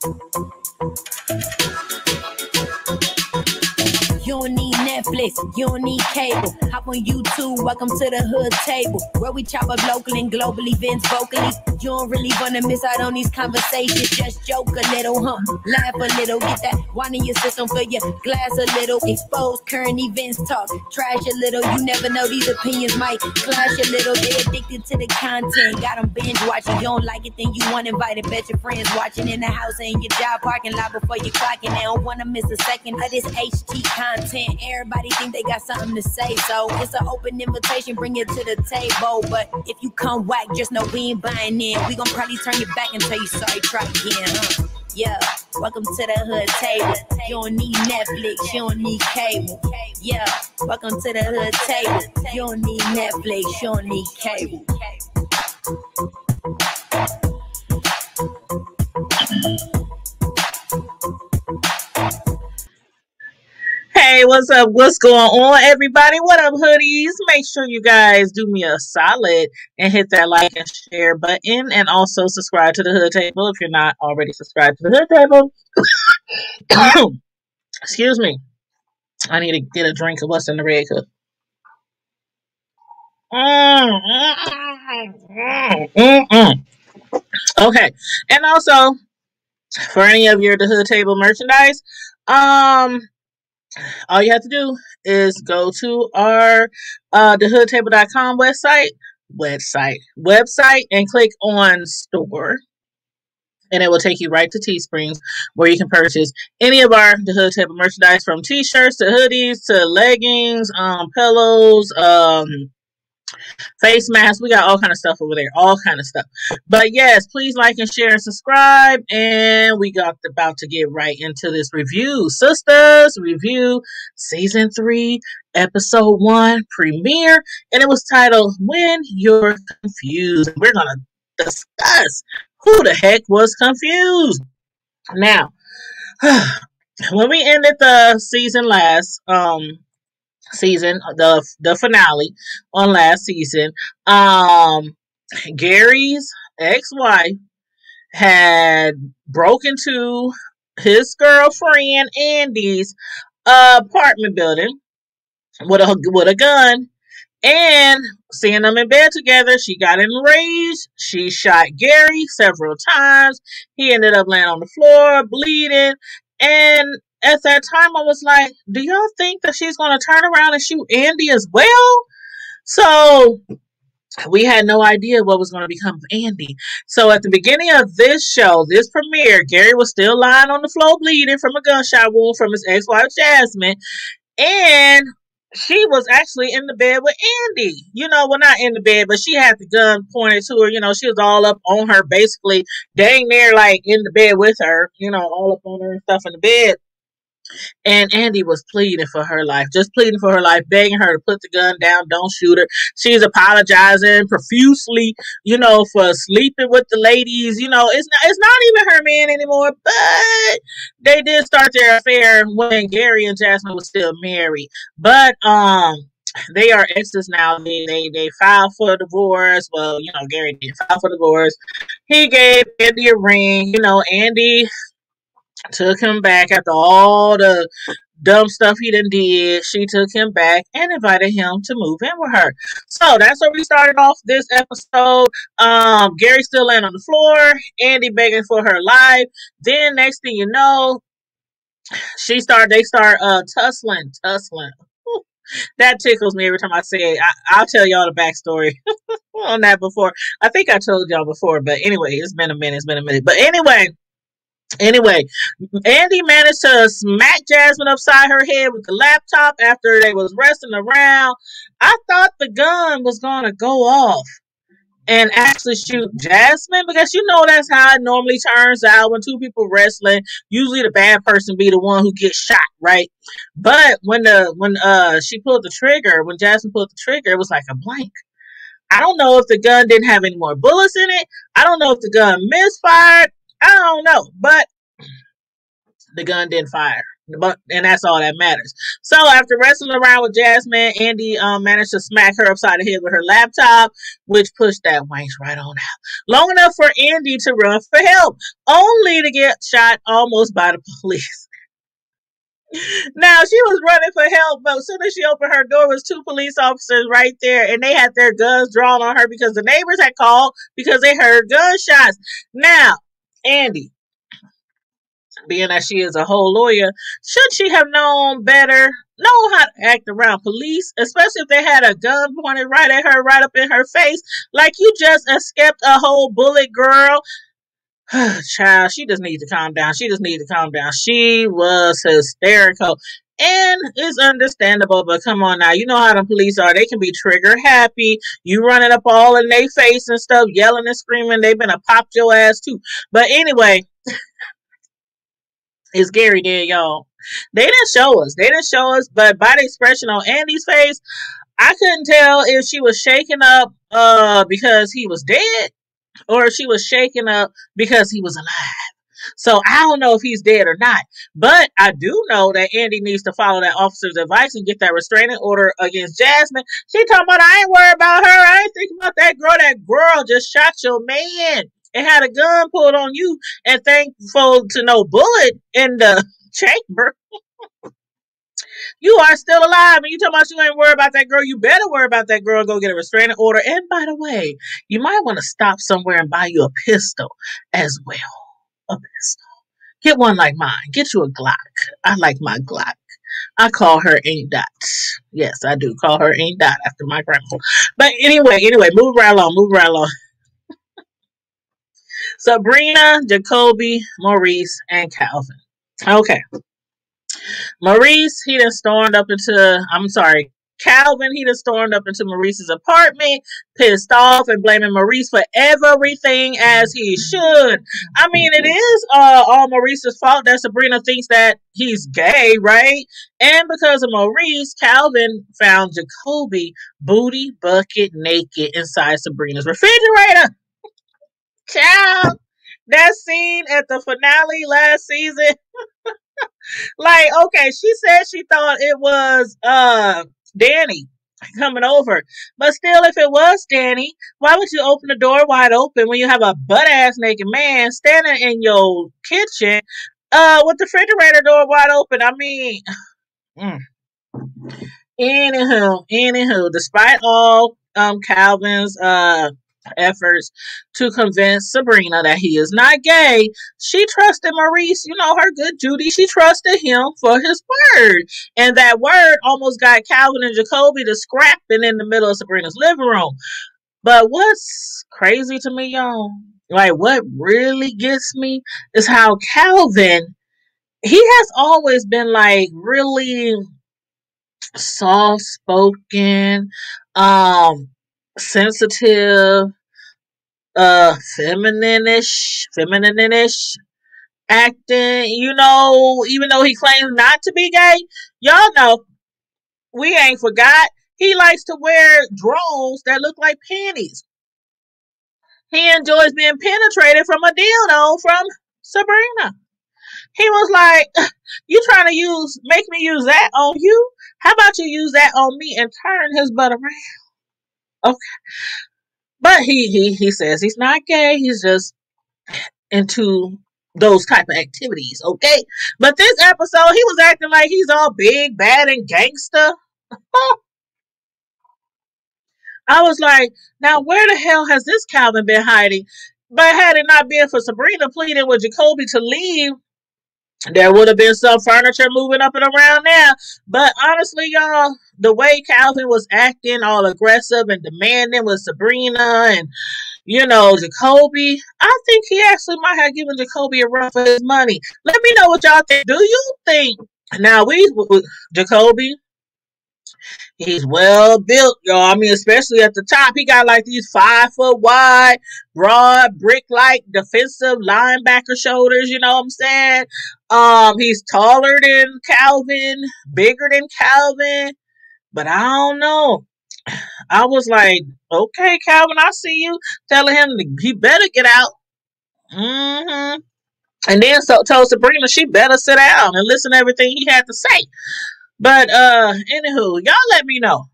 You don't need Netflix, you don't need cable. Hop on YouTube, welcome to the hood table, where we chop up local and global events vocally. You don't really wanna miss out on these conversations. Just joke a little, laugh a little, get that wine in your system, fill your glass a little. Expose current events, talk trash a little. You never know, these opinions might clash a little. They addicted to the content, got them binge watching. You don't like it, then you want invited. Bet your friends watching in the house and your job parking lot before you clocking. They don't wanna miss a second of this HT content. Everybody think they got something to say, so it's an open invitation, bring it to the table. But if you come whack, just know we ain't buying in. We gon' probably turn your back and tell you sorry, try again. Yeah, welcome to the hood table. You don't need Netflix, you don't need cable. Yeah, welcome to the hood table. You don't need Netflix, you don't need cable. Hey, what's up? What's going on, everybody? What up, hoodies? Make sure you guys do me a solid and hit that like and share button, and also subscribe to the Hood Table if you're not already subscribed to the Hood Table. Excuse me. I need to get a drink of what's in the red cup. Okay, and also for any of your the Hood Table merchandise, all you have to do is go to our thehoodtable.com website and click on store, and it will take you right to Teesprings, where you can purchase any of our The Hood Table merchandise, from t-shirts to hoodies to leggings, pillows, face masks. We got all kind of stuff over there, all kind of stuff. But yes, please like and share and subscribe, and we got about to get right into this review. Sistas review season 3 episode 1 premiere, and it was titled When You're Confused. We're gonna discuss who the heck was confused. Now, when we ended the season the finale on last season, Gary's ex-wife had broken into his girlfriend Andy's apartment building with a gun, and seeing them in bed together, she got enraged. She shot Gary several times. He ended up laying on the floor bleeding, and at that time I was like, do y'all think that she's going to turn around and shoot Andy as well? So we had no idea what was going to become of Andy. So at the beginning of this show, this premiere, Gary was still lying on the floor bleeding from a gunshot wound from his ex-wife Jasmine, and she was actually in the bed with Andy. Well, not in the bed, but she had the gun pointed to her. She was all up on her, basically dang near like in the bed with her, all up on her and stuff in the bed. And Andy was pleading for her life, begging her to put the gun down, don't shoot her. She's apologizing profusely, for sleeping with the ladies. It's not even her man anymore, but they did start their affair when Gary and Jasmine was still married. But they are exes now. They filed for divorce. Well, Gary did file for divorce. He gave Andy a ring. Andy took him back after all the dumb stuff he done did. She took him back and invited him to move in with her. So that's where we started off this episode. Gary still laying on the floor, Andy begging for her life. Then next thing you know, they start tussling. That tickles me every time I say it. I'll tell y'all the backstory on that before. I think I told y'all before, but anyway, it's been a minute. But Anyway, Andy managed to smack Jasmine upside her head with the laptop after they was wrestling around. I thought the gun was going to go off and actually shoot Jasmine, because that's how it normally turns out when two people wrestling. Usually the bad person be the one who gets shot, right? But when she pulled the trigger, when Jasmine pulled the trigger, it was like a blank. I don't know if the gun didn't have any more bullets in it. I don't know if the gun misfired. I don't know, but the gun didn't fire. And that's all that matters. So after wrestling around with Jasmine, Andy managed to smack her upside the head with her laptop, which pushed that wank right on out. Long enough for Andy to run for help, only to get shot almost by the police. Now she was running for help, but as soon as she opened her door, was two police officers right there, and they had their guns drawn on her because the neighbors had called because they heard gunshots. Now, Andy, being that she is a whole lawyer, should she have known better, know how to act around police, especially if they had a gun pointed right at her, right up in her face, like you just escaped a whole bullet, girl? Child, she just needs to calm down. She just needs to calm down. She was hysterical. And it's understandable, but come on now. You know how the police are. They can be trigger happy. You running up all in their face and stuff, yelling and screaming. They been a popped your ass too. But anyway, it's Gary there, y'all. They didn't show us. They didn't show us, but by the expression on Andy's face, I couldn't tell if she was shaken up because he was dead or if she was shaken up because he was alive. So I don't know if he's dead or not. But I do know that Andy needs to follow that officer's advice and get that restraining order against Jasmine. She talking about, I ain't worried about her. I ain't thinking about that girl. That girl just shot your man and had a gun pulled on you, and thankful to no bullet in the chamber. You are still alive, and you talking about you ain't worried about that girl. You better worry about that girl and go get a restraining order. And by the way, you might want to stop somewhere and buy you a pistol as well. A pistol. Get one like mine. Get you a Glock. I like my Glock. I call her Ain't Dot. Yes, I do call her Ain't Dot after my grandma. But anyway, move right along. Sabrina, Jacoby, Maurice, and Calvin. Okay. Maurice, he done stormed up into, Calvin, he done stormed up into Maurice's apartment, pissed off and blaming Maurice for everything as he should. I mean, it is all Maurice's fault that Sabrina thinks that he's gay, right? And because of Maurice, Calvin found Jacoby booty bucket naked inside Sabrina's refrigerator. Child, that scene at the finale last season, like, okay, she said she thought it was Danny coming over. But still, if it was Danny, why would you open the door wide open when you have a butt ass naked man standing in your kitchen with the refrigerator door wide open? I mean, anywho, despite all Calvin's efforts to convince Sabrina that he is not gay, she trusted Maurice, her good Judy. She trusted him for his word. And that word almost got Calvin and Jacoby to scrapping in the middle of Sabrina's living room. But what's crazy to me, y'all, like what really gets me is how Calvin, he has always been like really soft spoken, sensitive, feminine-ish acting, even though he claims not to be gay. Y'all know, we ain't forgot. He likes to wear drawers that look like panties. He enjoys being penetrated from a dildo from Sabrina. He was like, you trying to make me use that on you? How about you use that on me and turn his butt around? Okay. But he says he's not gay. He's just into those type of activities, okay? But this episode, he was acting like he's all big, bad, and gangster. I was like, now where the hell has this Calvin been hiding? But had it not been for Sabrina pleading with Jacoby to leave, there would have been some furniture moving up and around now. But honestly, y'all, the way Calvin was acting all aggressive and demanding with Sabrina and, Jacoby, I think he actually might have given Jacoby a run for his money. Let me know what y'all think. Do you think, now Jacoby, he's well built, y'all. I mean, especially at the top, he got like these 5 foot wide, broad, brick-like defensive linebacker shoulders. You know what I'm saying? He's taller than Calvin, bigger than Calvin, but I don't know. I was like, okay, Calvin, I see you telling him he better get out. And then so told Sabrina she better sit down and listen to everything he had to say. But anywho, y'all let me know.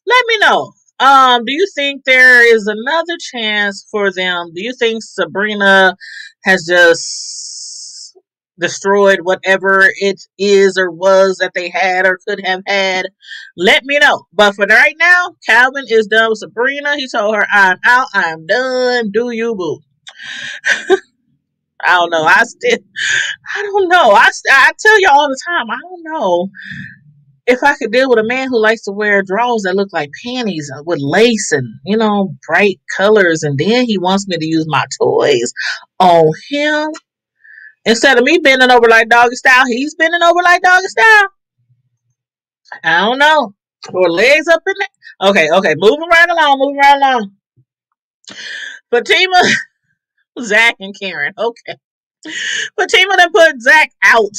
Let me know. Do you think there is another chance for them? Do you think Sabrina has just destroyed whatever it is or was that they had or could have had? Let me know. But for right now, Calvin is done with Sabrina. He told her, I'm out, I'm done. Do you, boo? I don't know. I don't know. I tell y'all all the time, I don't know if I could deal with a man who likes to wear drawers that look like panties with lace and, bright colors, and then he wants me to use my toys on him. Instead of me bending over like doggy style, he's bending over like doggy style. I don't know. Or legs up in there. Okay, moving right along. Fatima, Zach, and Karen. Okay. Fatima done put Zach out.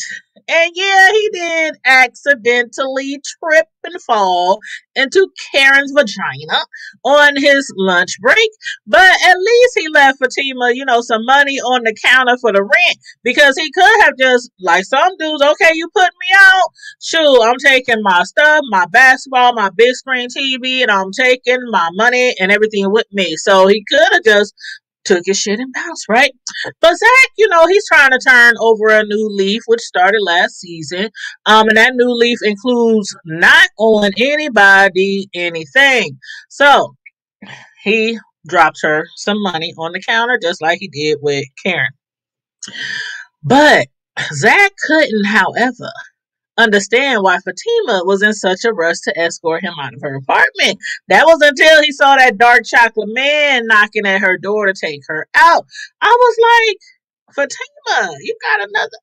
And yeah, he did accidentally trip and fall into Karen's vagina on his lunch break. But at least he left Fatima, some money on the counter for the rent. Because he could have just, like some dudes, okay, you put me out. Shoot, I'm taking my stuff, my basketball, my big screen TV, and I'm taking my money and everything with me. So he could have just took his shit and bounced, right? But Zach, he's trying to turn over a new leaf, which started last season. And that new leaf includes not owing anybody anything. So he dropped her some money on the counter, just like he did with Karen. But Zach couldn't, however, understand why Fatima was in such a rush to escort him out of her apartment. That was until he saw that dark chocolate man knocking at her door to take her out. I was like, Fatima, you got another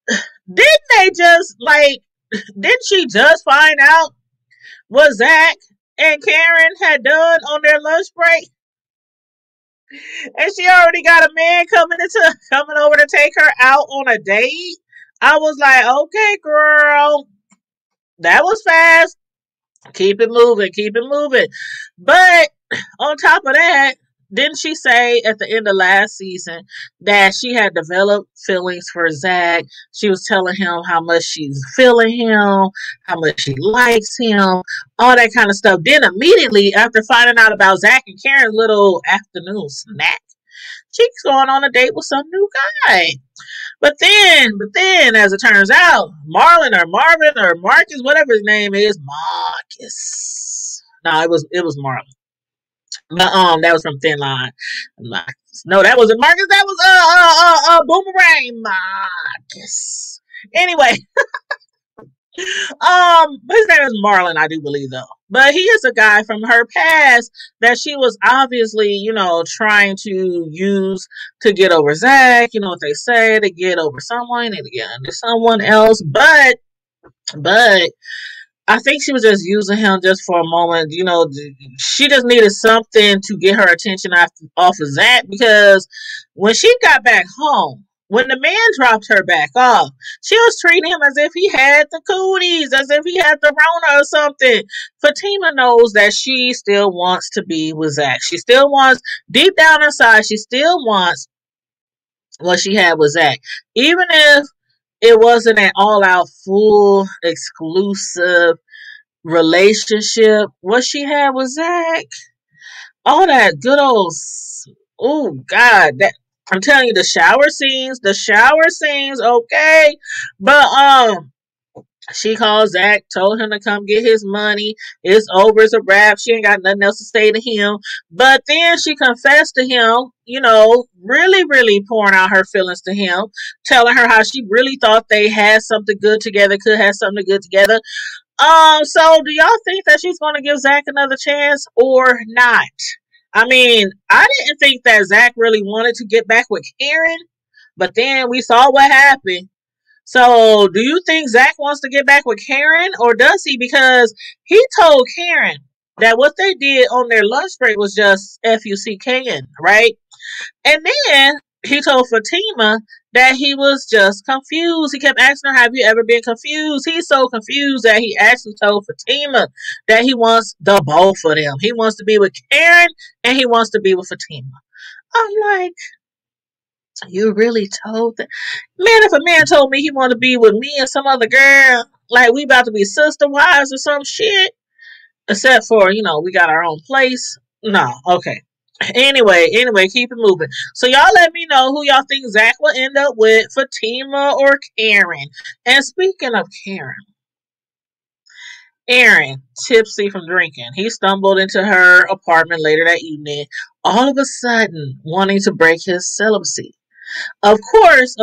man. Didn't she just find out what Zach and Karen had done on their lunch break? And she already got a man coming over to take her out on a date. I was like, okay, girl, that was fast. Keep it moving. But on top of that, didn't she say at the end of last season that she had developed feelings for Zach? She was telling him how much she's feeling him, how much she likes him, all that kind of stuff. Then immediately after finding out about Zach and Karen's little afternoon snack, she's going on a date with some new guy. But then, as it turns out, Marlon or Marvin or Marcus, whatever his name is, Marcus. No, it was Marlon. But that was from Thin Line. Marcus. No, that wasn't Marcus. That was Boomerang Marcus. Anyway, his name is Marlon, I do believe though. But he is a guy from her past that she was obviously, trying to use to get over Zach. You know what they say, to get over someone and to get under someone else. But I think she was just using him just for a moment. She just needed something to get her attention off of Zach, because when she got back home, when the man dropped her back off, she was treating him as if he had the cooties, as if he had the Rona or something. Fatima knows that she still wants to be with Zach. She still wants, deep down inside, she still wants what she had with Zach. Even if it wasn't an all-out, full, exclusive relationship, what she had with Zach, all that good old, oh God, that I'm telling you, the shower scenes, okay. But she called Zach, told him to come get his money. It's over, it's a wrap. She ain't got nothing else to say to him. But then she confessed to him, really, really pouring out her feelings to him, telling her how she really thought they had something good together, could have something good together. So do y'all think that she's going to give Zach another chance or not? I mean, I didn't think that Zach really wanted to get back with Karen, but then we saw what happened. So do you think Zach wants to get back with Karen, or does he? Because he told Karen that what they did on their lunch break was just FUCKing, right? And then he told Fatima that he was just confused. He kept asking her, have you ever been confused? He's so confused that he actually told Fatima that he wants the both of them. He wants to be with Karen and he wants to be with Fatima. I'm like, You really told that? Man, if a man told me he wanted to be with me and some other girl, like we about to be sister wives or some shit, except for, we got our own place. No, okay. Anyway, keep it moving. So y'all let me know who y'all think Zach will end up with, Fatima or Karen. And speaking of Karen, Aaron, tipsy from drinking, he stumbled into her apartment later that evening, all of a sudden wanting to break his celibacy. Of course,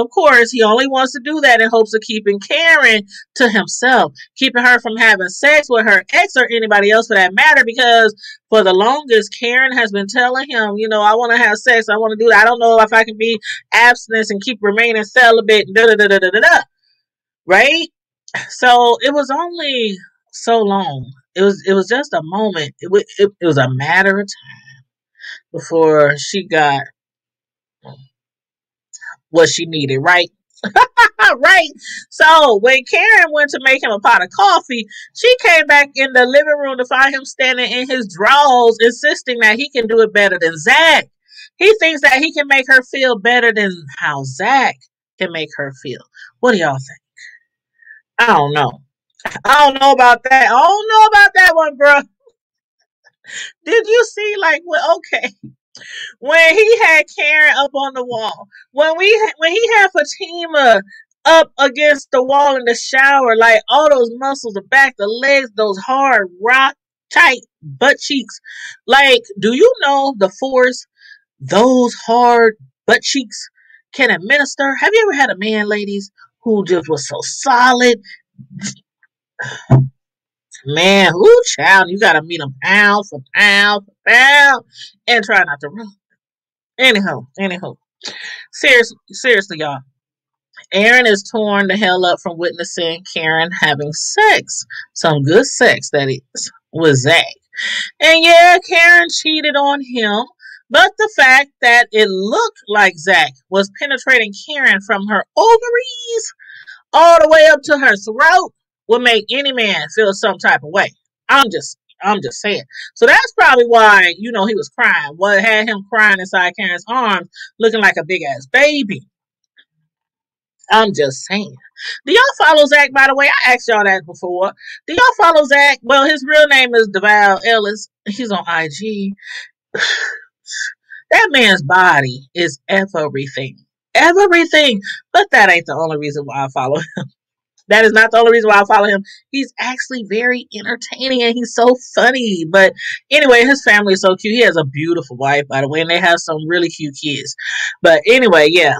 he only wants to do that in hopes of keeping Karen to himself, keeping her from having sex with her ex or anybody else for that matter, because for the longest, Karen has been telling him, I want to have sex, I want to do that. I don't know if I can be abstinent and keep remaining celibate, da da da da da da, right? So it was only so long. It was just a moment. It was a matter of time before she got what she needed, right? Right. So when Karen went to make him a pot of coffee, she came back in the living room to find him standing in his drawers, insisting that he can do it better than Zach. He thinks that he can make her feel better than how Zach can make her feel. What do y'all think? I don't know. I don't know about that. I don't know about that one, bro. Did you see, like, well, okay, when he had Karen up on the wall, when he had Fatima up against the wall in the shower, like all those muscles, the back, the legs, those hard, rock tight butt cheeks. Like, do you know the force those hard butt cheeks can administer? Have you ever had a man, ladies, who just was so solid? Man, who child, you gotta meet him pound for pound for pound and try not to run. Anyhow. Seriously, y'all. Aaron is torn the hell up from witnessing Karen having sex. Some good sex, that is, with Zach. And yeah, Karen cheated on him. But the fact that it looked like Zach was penetrating Karen from her ovaries all the way up to her throat would make any man feel some type of way. I'm just saying. So that's probably why, he was crying. What had him crying inside Karen's arms, looking like a big ass baby. I'm just saying. Do y'all follow Zach, by the way? I asked y'all that before. Do y'all follow Zach? Well, his real name is Deval Ellis. He's on IG. That man's body is everything. Everything. But that ain't the only reason why I follow him. That is not the only reason why I follow him. He's actually very entertaining and he's so funny. But anyway, his family is so cute. He has a beautiful wife, by the way, and they have some really cute kids. But anyway, yeah.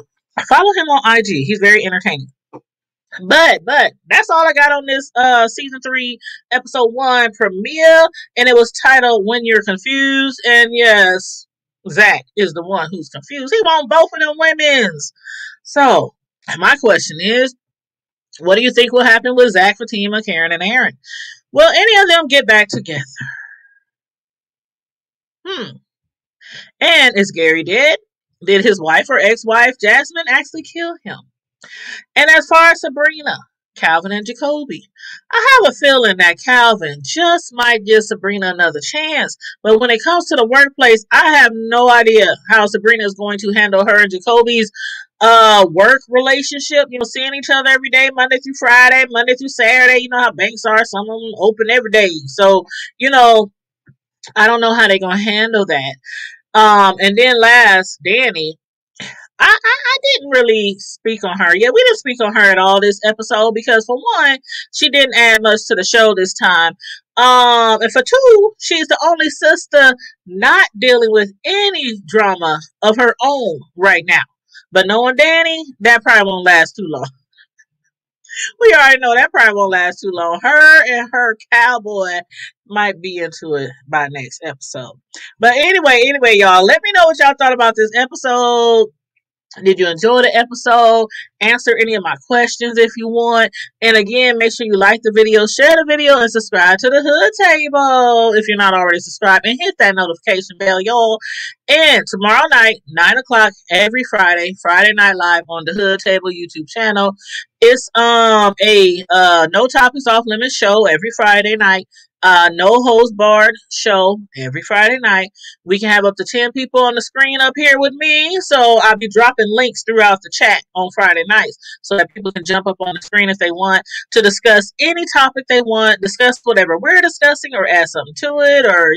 Follow him on IG. He's very entertaining. But that's all I got on this season 3 episode 1 premiere, and it was titled When You're Confused. And yes, Zach is the one who's confused. He want both of them women's. So my question is, what do you think will happen with Zach, Fatima, Karen, and Aaron? Will any of them get back together? And is Gary dead? Did his wife or ex-wife Jasmine actually kill him? And as far as Sabrina, Calvin and Jacoby, I have a feeling that Calvin just might give Sabrina another chance. But when it comes to the workplace, I have no idea how Sabrina is going to handle her and Jacoby's work relationship. Seeing each other every day, Monday through Friday, Monday through Saturday. You know how banks are. Some of them open every day. So, I don't know how they're going to handle that. And then last, Danny. I didn't really speak on her. Yeah, we didn't speak on her at all this episode because, for one, she didn't add much to the show this time. And for two, she's the only sister not dealing with any drama of her own right now. But knowing Danny, that probably won't last too long. We already know that probably won't last too long. Her and her cowboy might be into it by next episode. But anyway, y'all, let me know what y'all thought about this episode. Did you enjoy the episode? Answer any of my questions if you want. And again, make sure you like the video, share the video, and subscribe to the Hood Table if you're not already subscribed. And hit that notification bell, y'all. And tomorrow night, 9 o'clock every Friday Night Live on the Hood Table YouTube channel. It's a No Topics Off Limits show every Friday night. no host barred show every Friday night. We can have up to 10 people on the screen up here with me. So I'll be dropping links throughout the chat on Friday nights so that people can jump up on the screen if they want to discuss any topic they want, discuss whatever we're discussing or add something to it or,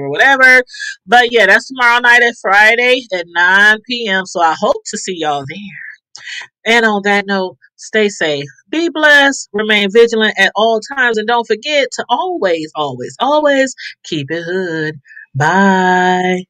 whatever. But yeah, that's tomorrow night at Friday at 9 p.m. So I hope to see y'all there. And on that note, stay safe, be blessed, remain vigilant at all times, and don't forget to always, always, always keep it hood. Bye.